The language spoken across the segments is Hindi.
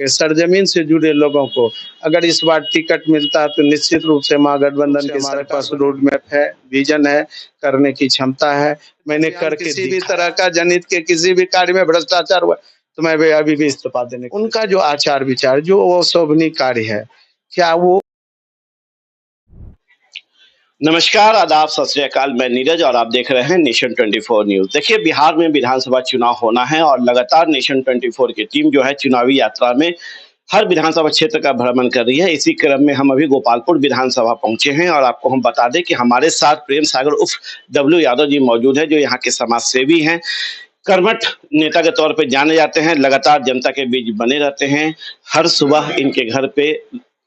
के सरजमीन से जुड़े लोगों को अगर इस बार टिकट मिलता है तो निश्चित रूप से महागठबंधन के हमारे पास रोड मैप है, विजन है, करने की क्षमता है। मैंने करके किसी भी तरह का जनहित के किसी भी कार्य में भ्रष्टाचार हुआ तो मैं अभी भी इस्तीफा देने उनका जो आचार विचार जो वो शोभनीय कार्य है, क्या वो। नमस्कार, आदाब, सत श्री अकाल। मैं नीरज और आप देख रहे हैं नेशन 24 न्यूज। देखिए, बिहार में विधानसभा चुनाव होना है और लगातार नेशन 24 की टीम जो है चुनावी यात्रा में हर विधानसभा क्षेत्र का भ्रमण कर रही है। इसी क्रम में हम अभी गोपालपुर विधानसभा पहुंचे हैं और आपको हम बता दें कि हमारे साथ प्रेम सागर उर्फ डब्ल्यू यादव जी मौजूद है, जो यहाँ के समाज सेवी हैं, कर्मठ नेता के तौर पे जाने जाते हैं, लगातार जनता के बीच बने रहते हैं। हर सुबह इनके घर पे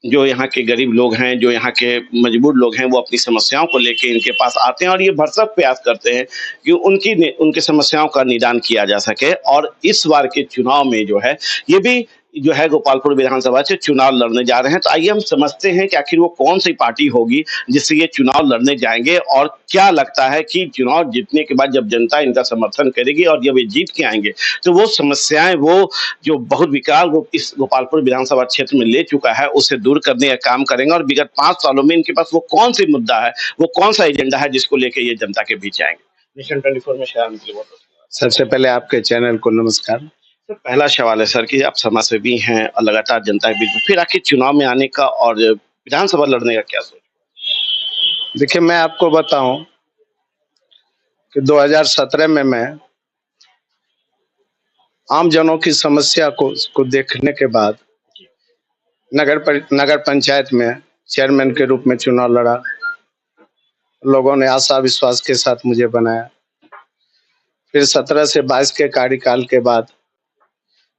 जो यहाँ के गरीब लोग हैं, जो यहाँ के मजबूर लोग हैं, वो अपनी समस्याओं को लेके इनके पास आते हैं और ये भरसक प्रयास करते हैं कि उनकी समस्याओं का निदान किया जा सके। और इस बार के चुनाव में जो है ये भी जो है गोपालपुर विधानसभा से चुनाव लड़ने जा रहे हैं। तो आइए हम समझते हैं कि आखिर वो कौन सी पार्टी होगी जिससे ये चुनाव लड़ने जाएंगे और क्या लगता है कि चुनाव जीतने के बाद जब जनता इनका समर्थन करेगी और जब ये जीत के आएंगे तो वो समस्याएं, वो जो बहुत विकास वो इस गोपालपुर विधानसभा क्षेत्र में ले चुका है, उसे दूर करने का काम करेंगे। और विगत 5 सालों में इनके पास वो कौन सी मुद्दा है, वो कौन सा एजेंडा है जिसको लेकर ये जनता के बीच आएंगे। नेशन 24 में शामिल होने के लिए बहुत सबसे पहले आपके चैनल को नमस्कार। सर, पहला सवाल है सर कि आप समाजसेवी हैं और लगातार जनता के बीच में, फिर आखिर चुनाव में आने का और विधानसभा लड़ने का क्या सोच। देखिए, मैं आपको बताऊं कि 2017 में मैं आम जनों की समस्या को देखने के बाद नगर पंचायत में चेयरमैन के रूप में चुनाव लड़ा। लोगों ने आशा विश्वास के साथ मुझे बनाया। फिर 17 से 22 के कार्यकाल के बाद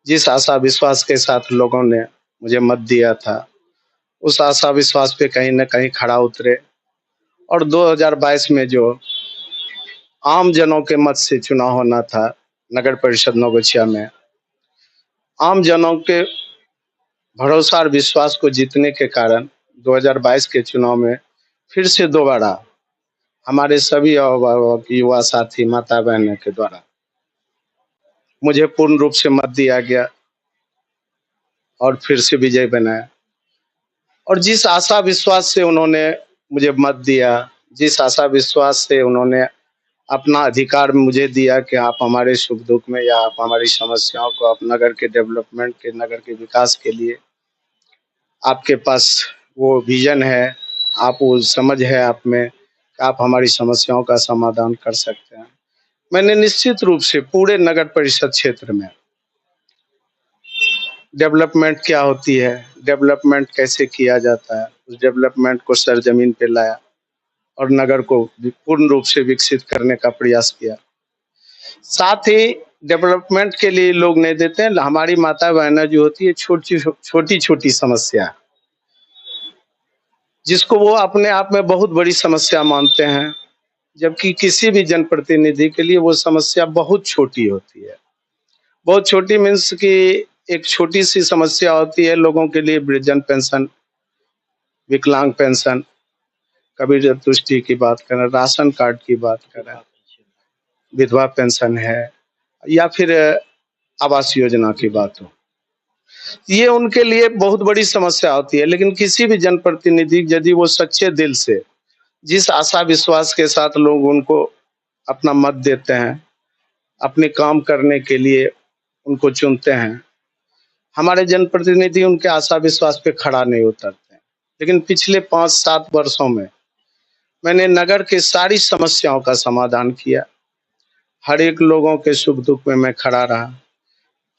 जिस आशा विश्वास के साथ लोगों ने मुझे मत दिया था, उस आशा विश्वास पे कहीं न कहीं खड़ा उतरे और 2022 में जो आम जनों के मत से चुनाव होना था नगर परिषद नवगछिया में, आम जनों के भरोसा और विश्वास को जीतने के कारण 2022 के चुनाव में फिर से दोबारा हमारे सभी अभिभावक, युवा साथी, माता बहनों के द्वारा मुझे पूर्ण रूप से मत दिया गया और फिर से विजय बनाया। और जिस आशा विश्वास से उन्होंने मुझे मत दिया, जिस आशा विश्वास से उन्होंने अपना अधिकार मुझे दिया कि आप हमारे सुख दुख में या आप हमारी समस्याओं को, आप नगर के डेवलपमेंट के, नगर के विकास के लिए आपके पास वो विजन है, आप वो समझ है आप में, आप हमारी समस्याओं का समाधान कर सकते हैं। मैंने निश्चित रूप से पूरे नगर परिषद क्षेत्र में डेवलपमेंट क्या होती है, डेवलपमेंट कैसे किया जाता है, उस डेवलपमेंट को सरजमीन पे लाया और नगर को पूर्ण रूप से विकसित करने का प्रयास किया। साथ ही डेवलपमेंट के लिए लोग नहीं देते हैं, हमारी माता बहनें जो होती है छोटी छोटी समस्या जिसको वो अपने आप में बहुत बड़ी समस्या मानते हैं, जबकि किसी भी जनप्रतिनिधि के लिए वो समस्या बहुत छोटी होती है। बहुत छोटी मीन्स कि एक छोटी सी समस्या होती है लोगों के लिए, वृद्धजन पेंशन, विकलांग पेंशन, कबीर तुष्टि की बात करें, राशन कार्ड की बात करें, विधवा पेंशन है या फिर आवास योजना की बात हो, ये उनके लिए बहुत बड़ी समस्या होती है। लेकिन किसी भी जनप्रतिनिधि यदि वो सच्चे दिल से, जिस आशा विश्वास के साथ लोग उनको अपना मत देते हैं, अपने काम करने के लिए उनको चुनते हैं, हमारे जनप्रतिनिधि उनके आशा विश्वास पे खड़ा नहीं उतरते। लेकिन पिछले 5-7 वर्षों में मैंने नगर के सारी समस्याओं का समाधान किया। हर एक लोगों के सुख दुख में मैं खड़ा रहा।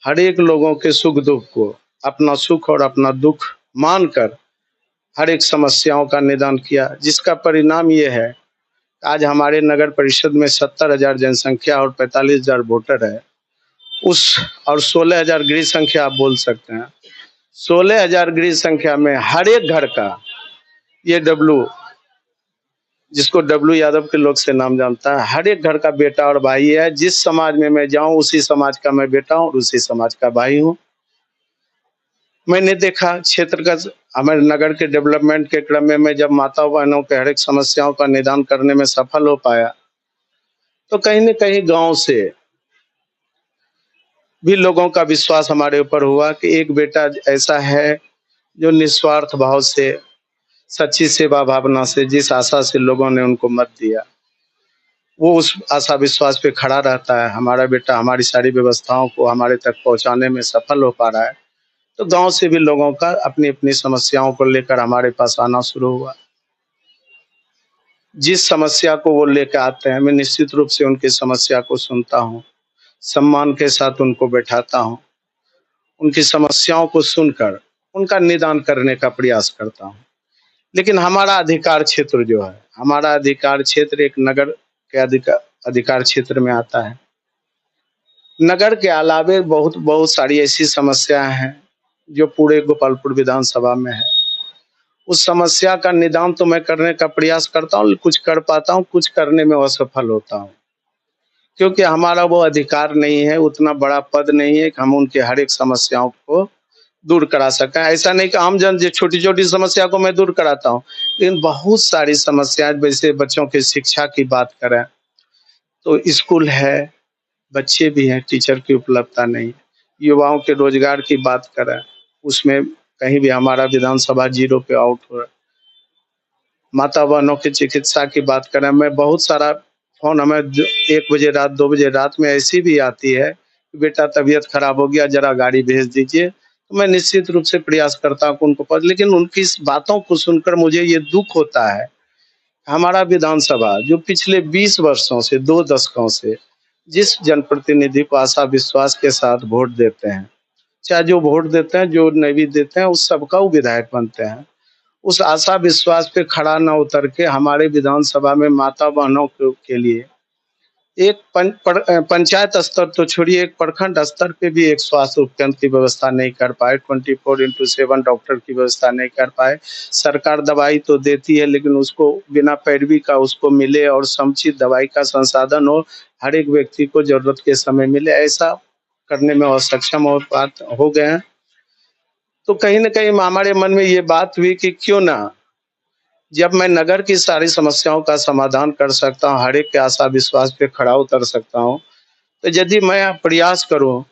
हर एक लोगों के सुख दुख को अपना सुख और अपना दुख मानकर हर एक समस्याओं का निदान किया, जिसका परिणाम ये है आज हमारे नगर परिषद में 70,000 जनसंख्या और 45,000 वोटर है। उस और 16,000 गृह संख्या आप बोल सकते हैं। 16,000 गृह संख्या में हर एक घर का ये जिसको डब्लू यादव के लोग से नाम जानता है, हर एक घर का बेटा और भाई है। जिस समाज में मैं जाऊं उसी समाज का मैं बेटा हूं और उसी समाज का भाई हूं। मैंने देखा क्षेत्र का, हमारे नगर के डेवलपमेंट के क्रम में मैं जब माता बहनों के हर एक समस्याओं का निदान करने में सफल हो पाया, तो कहीं न कहीं गांव से भी लोगों का विश्वास हमारे ऊपर हुआ कि एक बेटा ऐसा है जो निस्वार्थ भाव से, सच्ची सेवा भावना से, जिस आशा से लोगों ने उनको मत दिया, वो उस आशा विश्वास पे खड़ा रहता है। हमारा बेटा हमारी सारी व्यवस्थाओं को हमारे तक पहुंचाने में सफल हो पा रहा है। तो गांव से भी लोगों का अपनी अपनी समस्याओं को लेकर हमारे पास आना शुरू हुआ। जिस समस्या को वो लेकर आते हैं, मैं निश्चित रूप से उनकी समस्या को सुनता हूँ, सम्मान के साथ उनको बैठाता हूँ, उनकी समस्याओं को सुनकर उनका निदान करने का प्रयास करता हूँ। लेकिन हमारा अधिकार क्षेत्र जो है, हमारा अधिकार क्षेत्र एक नगर के अधिकार क्षेत्र में आता है। नगर के अलावे बहुत बहुत सारी ऐसी समस्याएं हैं जो पूरे गोपालपुर विधानसभा में है। उस समस्या का निदान तो मैं करने का प्रयास करता हूँ, कुछ कर पाता हूँ, कुछ करने में असफल होता हूँ, क्योंकि हमारा वो अधिकार नहीं है, उतना बड़ा पद नहीं है कि हम उनके हर एक समस्याओं को दूर करा सकें। ऐसा नहीं कि आम जन जो छोटी-छोटी समस्या को मैं दूर कराता हूँ, लेकिन बहुत सारी समस्याएं, जैसे बच्चों की शिक्षा की बात करें तो स्कूल है, बच्चे भी हैं, टीचर की उपलब्धता नहीं। युवाओं के रोजगार की बात करें, उसमें कहीं भी हमारा विधानसभा जीरो पे आउट हो रहा है। माता बहनों की चिकित्सा की बात करें, मैं बहुत सारा फ़ोन हमें 1 बजे रात, 2 बजे रात में ऐसी भी आती है कि बेटा तबीयत खराब हो गया, ज़रा गाड़ी भेज दीजिए। तो मैं निश्चित रूप से प्रयास करता हूँ कि उनको लेकिन उनकी इस बातों को सुनकर मुझे ये दुःख होता है, हमारा विधानसभा जो पिछले 20 वर्षों से, 2 दशकों से जिस जनप्रतिनिधि को आशा विश्वास के साथ वोट देते हैं, चाहे जो वोट देते हैं, जो नहीं भी देते हैं, उस सबका वो विधायक बनते हैं। उस आशा विश्वास पे खड़ा न उतर के हमारे विधानसभा में माता बहनों के लिए एक पंचायत स्तर तो छोड़िए, एक प्रखंड स्तर पे भी एक स्वास्थ्य उपकेंद्र की व्यवस्था नहीं कर पाए, 24x7 डॉक्टर की व्यवस्था नहीं कर पाए। सरकार दवाई तो देती है, लेकिन उसको बिना पैरवी का उसको मिले और समुचित दवाई का संसाधन हो, हर एक व्यक्ति को जरूरत के समय मिले, ऐसा करने में असक्षम हो गए हैं। तो कहीं न कहीं हमारे मन में ये बात हुई कि क्यों ना, जब मैं नगर की सारी समस्याओं का समाधान कर सकता हूँ, हर एक के आशा विश्वास पे खड़ा उतर सकता हूँ, तो यदि मैं प्रयास करूँ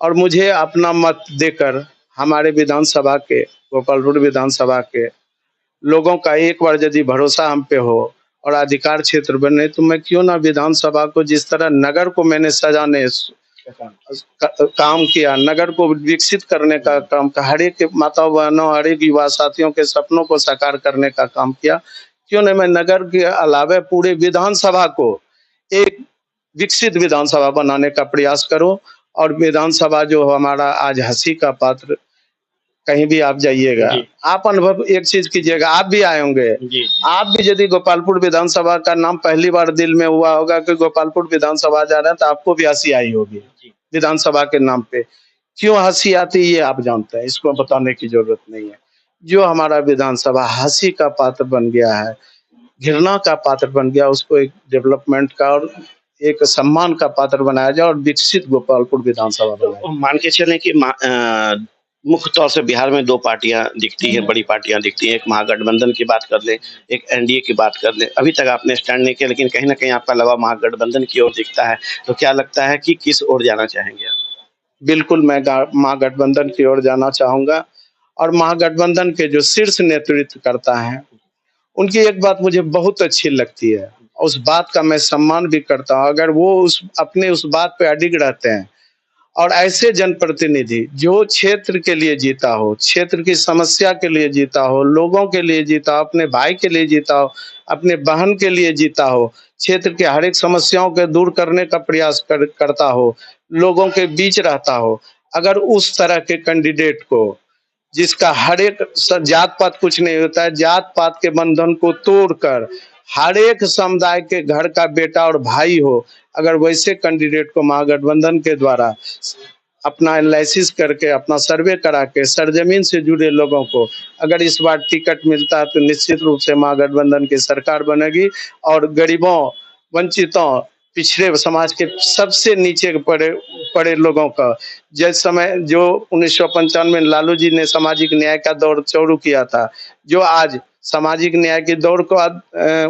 और मुझे अपना मत देकर हमारे विधानसभा के, गोपालपुर विधानसभा के लोगों का एक बार यदि भरोसा हम पे हो और अधिकार क्षेत्र बने, तो मैं क्यों ना विधानसभा को, जिस तरह नगर को मैंने सजाने काम किया, नगर को विकसित करने का काम, हर एक माता बहनों, हर एक युवा साथियों के सपनों को साकार करने का काम किया, क्यों नहीं मैं नगर के अलावा पूरे विधानसभा को एक विकसित विधानसभा बनाने का प्रयास करूं। और विधानसभा जो हमारा आज हंसी का पात्र, कहीं भी आप जाइएगा, आप अनुभव एक चीज कीजिएगा, आप भी आए होंगे, आप भी यदि गोपालपुर विधानसभा का नाम पहली बार दिल में हुआ होगा कि गोपालपुर विधानसभा जा रहे हैं, तो आपको भी हंसी आई होगी विधानसभा के नाम पे। क्यों हंसी आती है ये आप जानते हैं, इसको बताने की जरूरत नहीं है। जो हमारा विधानसभा हंसी का पात्र बन गया है, घृणा का पात्र बन गया, उसको एक डेवलपमेंट का और एक सम्मान का पात्र बनाया जाए और विकसित गोपालपुर विधानसभा बनाया। तो मान के चलें कि मुख्य तौर से बिहार में 2 पार्टियां दिखती हैं, बड़ी पार्टियां दिखती हैं। एक महागठबंधन की बात कर लें, एक एनडीए की बात कर लें। अभी तक आपने स्टैंड नहीं किया, लेकिन कहीं न कहीं आपका लगाव महागठबंधन की ओर दिखता है। तो क्या लगता है कि किस ओर जाना चाहेंगे आप? बिल्कुल, मैं महागठबंधन की ओर जाना चाहूँगा और महागठबंधन के जो शीर्ष नेतृत्व करता है, उनकी एक बात मुझे बहुत अच्छी लगती है, उस बात का मैं सम्मान भी करता हूँ। अगर वो उस बात पे अडिग रहते हैं और ऐसे जनप्रतिनिधि जो क्षेत्र के लिए जीता हो, क्षेत्र की समस्या के लिए जीता हो, लोगों के लिए जीता हो, अपने भाई के लिए जीता हो, अपने बहन के लिए जीता हो, क्षेत्र के हर एक समस्याओं को दूर करने का प्रयास करता हो, लोगों के बीच रहता हो, अगर उस तरह के कैंडिडेट को, जिसका हर एक जात पात कुछ नहीं होता है, जात पात के बंधन को तोड़कर हर एक समुदाय के घर का बेटा और भाई हो, अगर वैसे कैंडिडेट को महागठबंधन के द्वारा अपना एनालिसिस करके, अपना सर्वे करा के सरजमीन से जुड़े लोगों को अगर इस बार टिकट मिलता है, तो निश्चित रूप से महागठबंधन की सरकार बनेगी और गरीबों, वंचितों, पिछड़े समाज के सबसे नीचे पड़े पड़े लोगों का, जिस समय जो 1995 में लालू जी ने सामाजिक न्याय का दौर शुरू किया था, जो आज सामाजिक न्याय की दौड़ को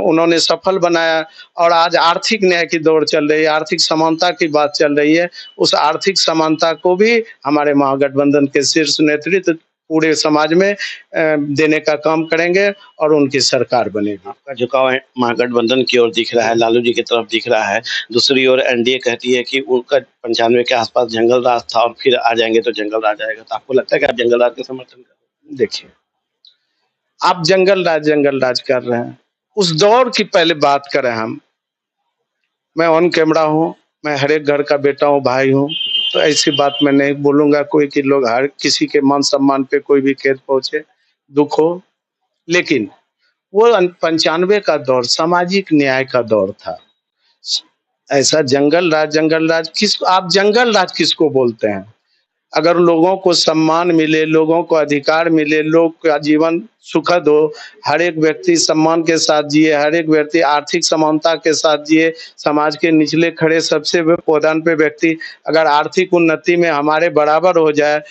उन्होंने सफल बनाया और आज आर्थिक न्याय की दौड़ चल रही है, आर्थिक समानता की बात चल रही है। उस आर्थिक समानता को भी हमारे महागठबंधन के शीर्ष नेतृत्व पूरे समाज में देने का काम करेंगे और उनकी सरकार बनेगी। आपका झुकाव है महागठबंधन की ओर दिख रहा है, लालू जी की तरफ दिख रहा है। दूसरी ओर एनडीए कहती है कि उनका 95 के आसपास जंगल राज था और फिर आ जाएंगे तो जंगल राज आएगा। तो आपको लगता है कि आप जंगल राज का समर्थन करें? देखिए, आप जंगल राज कर रहे हैं, उस दौर की पहले बात करें हम। मैं ऑन कैमरा हूँ, मैं हर एक घर का बेटा हूँ, भाई हूँ, तो ऐसी बात मैं नहीं बोलूंगा कोई कि लोग हर किसी के मान सम्मान पे कोई भी खेद पहुंचे, दुख हो। लेकिन वो 95 का दौर सामाजिक न्याय का दौर था। ऐसा जंगल राज आप जंगल राज किसको बोलते हैं? अगर लोगों को सम्मान मिले, लोगों को अधिकार मिले, लोग का जीवन सुखद हो, हर एक व्यक्ति सम्मान के साथ जिए, हर एक व्यक्ति आर्थिक समानता के साथ जिए, समाज के निचले खड़े सबसे पौधान पे व्यक्ति अगर आर्थिक उन्नति में हमारे बराबर हो जाए,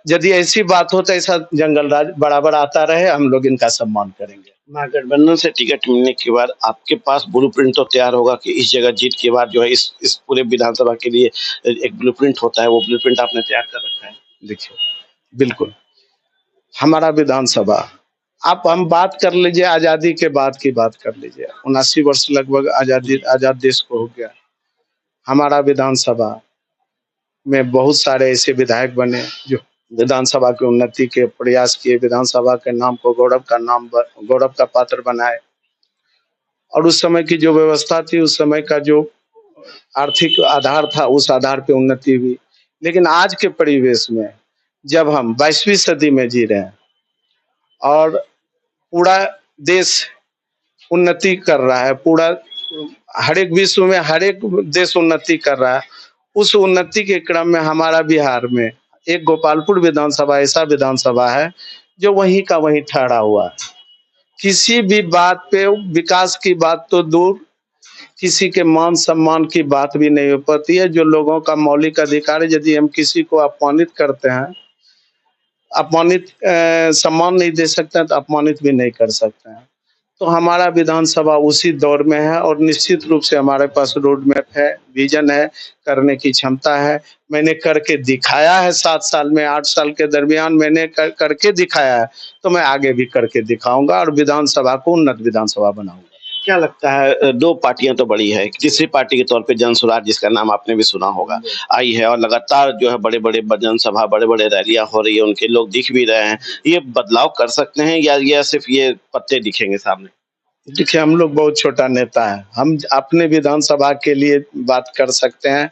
यदि ऐसी बात हो तो ऐसा जंगल राज बराबर आता रहे, हम लोग इनका सम्मान करेंगे। महागठबंधन से टिकट मिलने के बाद आपके पास ब्लूप्रिंट तो तैयार होगा कि इस जगह जीत के बाद जो है इस पूरे विधानसभा के लिए एक ब्लूप्रिंट होता है, वो ब्लूप्रिंट आपने तैयार कर रखा है? देखिए, बिल्कुल हमारा विधानसभा, आप हम बात कर लीजिए आजादी के बाद की बात कर लीजिए, 79 वर्ष लगभग आजाद देश को हो गया। हमारा विधानसभा में बहुत सारे ऐसे विधायक बने जो विधानसभा की उन्नति के प्रयास किए, विधानसभा के नाम को गौरव का पात्र बनाए। और उस समय की जो व्यवस्था थी, उस समय का जो आर्थिक आधार था, उस आधार पे उन्नति हुई। लेकिन आज के परिवेश में जब हम 22वीं सदी में जी रहे हैं और पूरा देश उन्नति कर रहा है, पूरा हर एक विश्व में हर एक देश उन्नति कर रहा है, उस उन्नति के क्रम में हमारा बिहार में एक गोपालपुर विधानसभा ऐसा विधानसभा है जो वहीं का वहीं ठहरा हुआ है। किसी भी बात पे विकास की बात तो दूर, किसी के मान सम्मान की बात भी नहीं हो पाती है। जो लोगों का मौलिक अधिकार है, यदि हम किसी को अपमानित करते हैं, सम्मान नहीं दे सकते हैं तो अपमानित भी नहीं कर सकते हैं। तो हमारा विधानसभा उसी दौर में है और निश्चित रूप से हमारे पास रोड मैप है, विजन है, करने की क्षमता है। मैंने करके दिखाया है 7 साल में, 8 साल के दरमियान मैंने करके दिखाया है, तो मैं आगे भी करके दिखाऊंगा और विधानसभा को उन्नत विधानसभा बनाऊंगा। क्या लगता है, दो पार्टियां तो बड़ी है, तीसरी पार्टी के तौर पे जन स्वराज, जिसका नाम आपने भी सुना होगा, आई है और लगातार जो है बड़े बड़े जनसभा, बड़े बड़े रैलियां हो रही है, उनके लोग दिख भी रहे हैं। ये बदलाव कर सकते हैं या ये सिर्फ ये पत्ते दिखेंगे सामने? देखिए, हम लोग बहुत छोटा नेता है, हम अपने विधानसभा के लिए बात कर सकते हैं।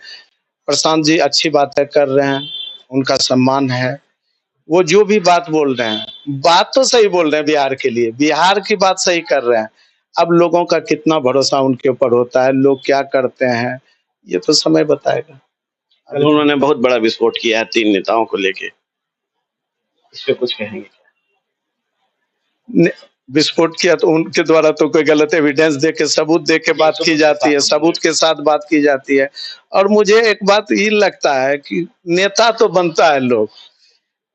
प्रशांत जी अच्छी बातें कर रहे हैं, उनका सम्मान है। वो जो भी बात बोल रहे हैं, बात तो सही बोल रहे हैं, बिहार के लिए, बिहार की बात सही कर रहे हैं। अब लोगों का कितना भरोसा उनके ऊपर होता है, लोग क्या करते हैं, ये तो समय बताएगा। कल उन्होंने बहुत बड़ा विस्फोट किया है 3 नेताओं को लेके, इस पे कुछ कहेंगे? विस्फोट किया तो उनके द्वारा तो कोई गलत एविडेंस दे के, सबूत दे के बात की जाती है, सबूत के साथ बात की जाती है। और मुझे एक बात ये लगता है कि नेता तो बनता है लोग,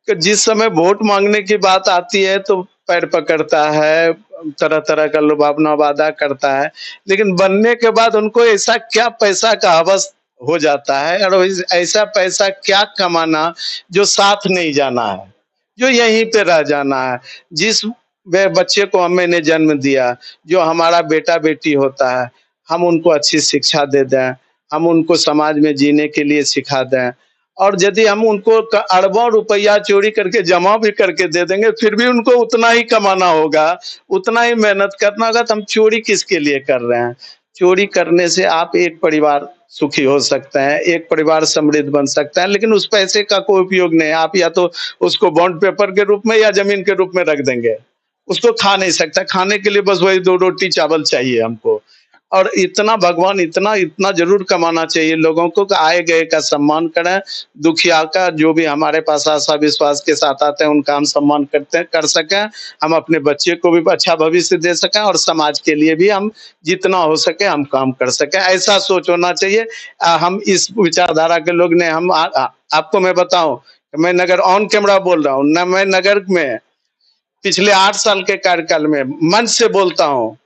कि जिस समय वोट मांगने की बात आती है तो पैर पकड़ता है, तरह तरह का लुभावना वादा करता है, लेकिन बनने के बाद उनको ऐसा क्या पैसा का हवस हो जाता है और ऐसा पैसा क्या कमाना जो साथ नहीं जाना है, जो यहीं पे रह जाना है। जिस बच्चे को मैंने जन्म दिया, जो हमारा बेटा बेटी होता है, हम उनको अच्छी शिक्षा दे दें, हम उनको समाज में जीने के लिए सिखा दें, और यदि हम उनको अरबों रुपया चोरी करके जमा भी करके दे देंगे, फिर भी उनको उतना ही कमाना होगा, उतना ही मेहनत करना होगा। तो हम चोरी किसके लिए कर रहे हैं? चोरी करने से आप एक परिवार सुखी हो सकते हैं, एक परिवार समृद्ध बन सकता है, लेकिन उस पैसे का कोई उपयोग नहीं। आप या तो उसको बॉन्ड पेपर के रूप में या जमीन के रूप में रख देंगे, उसको खा नहीं सकता। खाने के लिए बस वही 2 रोटी चावल चाहिए हमको। और इतना भगवान इतना जरूर कमाना चाहिए लोगों को कि आए गए का सम्मान करें, दुखिया का जो भी हमारे पास आशा विश्वास के साथ आते हैं उनका हम सम्मान कर सकें, हम अपने बच्चे को भी अच्छा भविष्य दे सकें और समाज के लिए भी हम जितना हो सके हम काम कर सकें। ऐसा सोच होना चाहिए। हम इस विचारधारा के लोग ने आपको मैं बताऊं, मैं नगर ऑन कैमरा बोल रहा हूँ, न मैं नगर में पिछले 8 साल के कार्यकाल में मंच से बोलता हूँ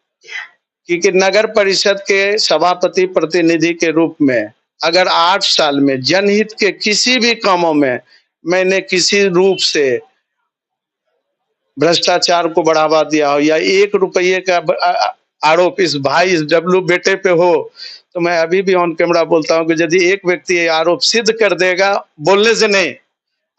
कि नगर परिषद के सभापति प्रतिनिधि के रूप में अगर 8 साल में जनहित के किसी भी कामों में मैंने किसी रूप से भ्रष्टाचार को बढ़ावा दिया हो या 1 रुपये का आरोप इस भाई इस डब्लू बेटे पे हो, तो मैं अभी भी ऑन कैमरा बोलता हूं कि यदि एक व्यक्ति ये आरोप सिद्ध कर देगा, बोलने से नहीं,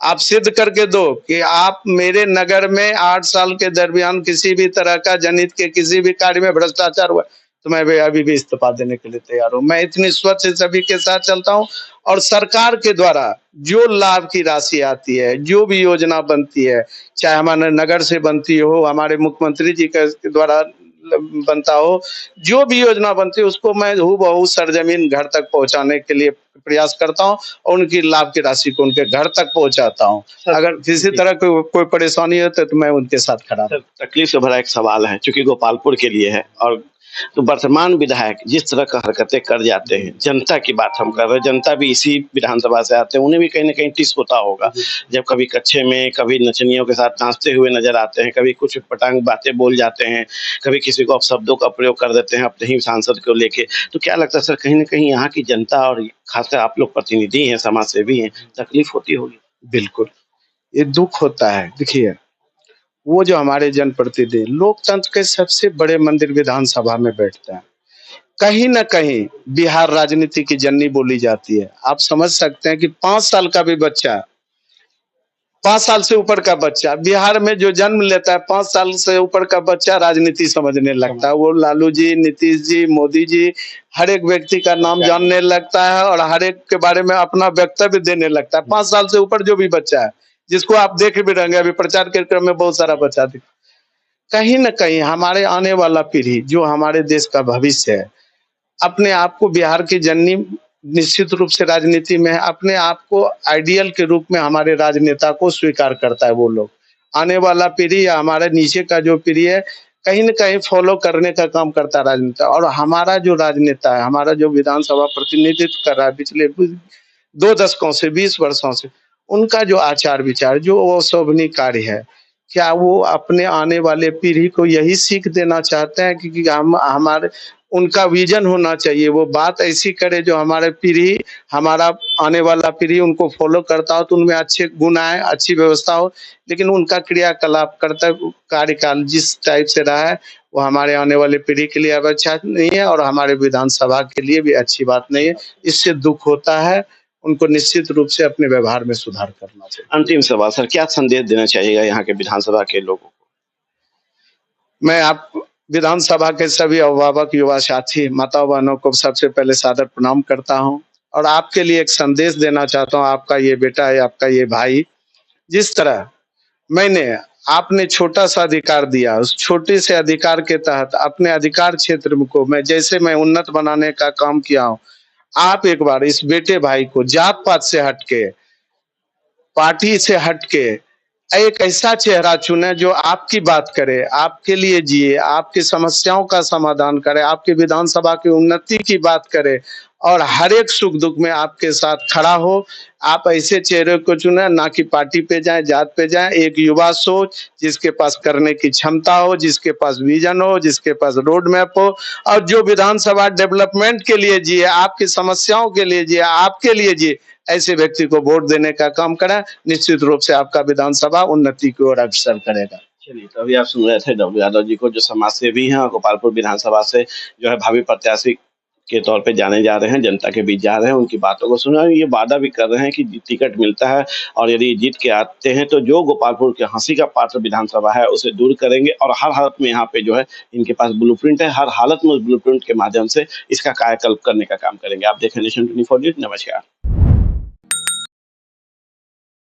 आप सिद्ध करके दो कि आप मेरे नगर में 8 साल के दरमियान किसी भी तरह का जनहित के किसी भी कार्य में भ्रष्टाचार हुआ, तो मैं अभी भी इस्तीफा देने के लिए तैयार हूं। मैं इतनी स्वच्छ सभी के साथ चलता हूं और सरकार के द्वारा जो लाभ की राशि आती है, जो भी योजना बनती है, चाहे हमारे नगर से बनती हो, हमारे मुख्यमंत्री जी के द्वारा बनता हो, जो भी योजना बनती है उसको मैं हूबहू सरजमीन घर तक पहुंचाने के लिए प्रयास करता हूं और उनकी लाभ की राशि को उनके घर तक पहुंचाता हूं। अगर किसी तरह कोई परेशानी होती है तो मैं उनके साथ खड़ा हूं। तकलीफ से भरा एक सवाल है, चूंकि गोपालपुर के लिए है और तो वर्तमान विधायक जिस तरह का हरकतें कर जाते हैं, जनता की बात हम कर रहे हैं, जनता भी इसी विधानसभा से आते हैं, उन्हें भी कहीं ना कहीं टिस होता होगा जब कभी कच्चे में, कभी नचनियों के साथ नाचते हुए नजर आते हैं, कभी कुछ पटांग बातें बोल जाते हैं, कभी किसी को अपशब्दों का प्रयोग कर देते हैं अपने ही सांसद को लेके। तो क्या लगता है सर, कहीं ना कहीं यहाँ की जनता और खासकर आप लोग प्रतिनिधि हैं, समाज सेवी हैं, तकलीफ होती होगी? बिल्कुल, ये दुख होता है। देखिए, वो जो हमारे जनप्रतिनिधि लोकतंत्र के सबसे बड़े मंदिर विधानसभा में बैठते हैं, कहीं न कहीं बिहार राजनीति की जननी बोली जाती है। आप समझ सकते हैं कि 5 साल का भी बच्चा, 5 साल से ऊपर का बच्चा बिहार में जो जन्म लेता है, 5 साल से ऊपर का बच्चा राजनीति समझने लगता है। वो लालू जी, नीतीश जी, मोदी जी, हर एक व्यक्ति का नाम जानने लगता है और हर एक के बारे में अपना वक्तव्य देने लगता है। 5 साल से ऊपर जो भी बच्चा है, जिसको आप देख भी रहेंगे, अभी प्रचार के क्रम में बहुत सारा बच्चा दिख, कहीं न कहीं हमारे आने वाला पीढ़ी जो हमारे देश का भविष्य है, अपने आप को बिहार की जननी निश्चित रूप से राजनीति में है, अपने आप को आइडियल के रूप में हमारे राजनेता को स्वीकार करता है वो लोग। आने वाला पीढ़ी या हमारे नीचे का जो पीढ़ी है, कहीं न कहीं फॉलो करने का काम करता है राजनेता। और हमारा जो राजनेता है, हमारा जो विधानसभा प्रतिनिधित्व कर रहा है पिछले 2 दशकों से, 20 वर्षों से, उनका जो आचार-विचार, जो वो शोभनीय कार्य है, क्या वो अपने आने वाले पीढ़ी को यही सीख देना चाहते हैं कि हम हमारे उनका विजन होना चाहिए, वो बात ऐसी करे जो हमारे पीढ़ी, हमारा आने वाला पीढ़ी उनको फॉलो करता हो तो उनमें अच्छे गुण आए, अच्छी व्यवस्था हो। लेकिन उनका क्रियाकलाप कर्तव्य कार्यकाल जिस टाइप से रहा है, वो हमारे आने वाले पीढ़ी के लिए अब अच्छा नहीं है और हमारे विधानसभा के लिए भी अच्छी बात नहीं है। इससे दुःख होता है, उनको निश्चित रूप से अपने व्यवहार में सुधार करना चाहिए। अंतिम सवाल सर, क्या संदेश देना चाहिएगा यहाँ के विधानसभा के लोगों को? मैं आप विधानसभा के सभी अभिभावक, युवा साथी, माता बहनों को सबसे पहले सादर प्रणाम करता हूँ और आपके लिए एक संदेश देना चाहता हूँ। आपका ये बेटा है, आपका ये भाई, जिस तरह मैंने आपने छोटा-सा अधिकार दिया, उस छोटे से अधिकार के तहत अपने अधिकार क्षेत्र को मैं उन्नत बनाने का काम किया हूँ। आप एक बार इस बेटे भाई को जात-पात से हटके, पार्टी से हटके एक ऐसा चेहरा चुने जो आपकी बात करे, आपके लिए जिए, आपकी समस्याओं का समाधान करे, आपकी विधानसभा की उन्नति की बात करे और हर एक सुख-दुख में आपके साथ खड़ा हो। आप ऐसे चेहरे को चुने, ना कि पार्टी पे जाएँ, जात पे जाएँ। एक युवा सोच, जिसके पास करने की क्षमता हो, जिसके पास विज़न हो, जिसके पास रोड मैप हो और जो विधानसभा डेवलपमेंट के लिए जिए, आपकी समस्याओं के लिए जिए, आपके लिए जिए, ऐसे व्यक्ति को वोट देने का काम करें। निश्चित रूप से आपका विधानसभा उन्नति की ओर अग्रसर करेगा। चलिए, तो अभी आप सुन रहे थे डब्लू यादव जी को, जो समाज सेवी हैं और गोपालपुर विधानसभा से जो है भावी प्रत्याशी के तौर पे जाने जा रहे हैं, जनता के बीच जा रहे हैं, उनकी बातों को सुना। ये वादा भी कर रहे हैं कि टिकट मिलता है और यदि जीत के आते हैं तो जो गोपालपुर के हंसी का पात्र विधानसभा है उसे दूर करेंगे और हर हालत में यहाँ पे जो है इनके पास ब्लूप्रिंट है, हर हालत में उस ब्लूप्रिंट के माध्यम से इसका कायाकल्प करने का काम करेंगे। आप देखें नेशन 24 न्यूज़। नमस्कार।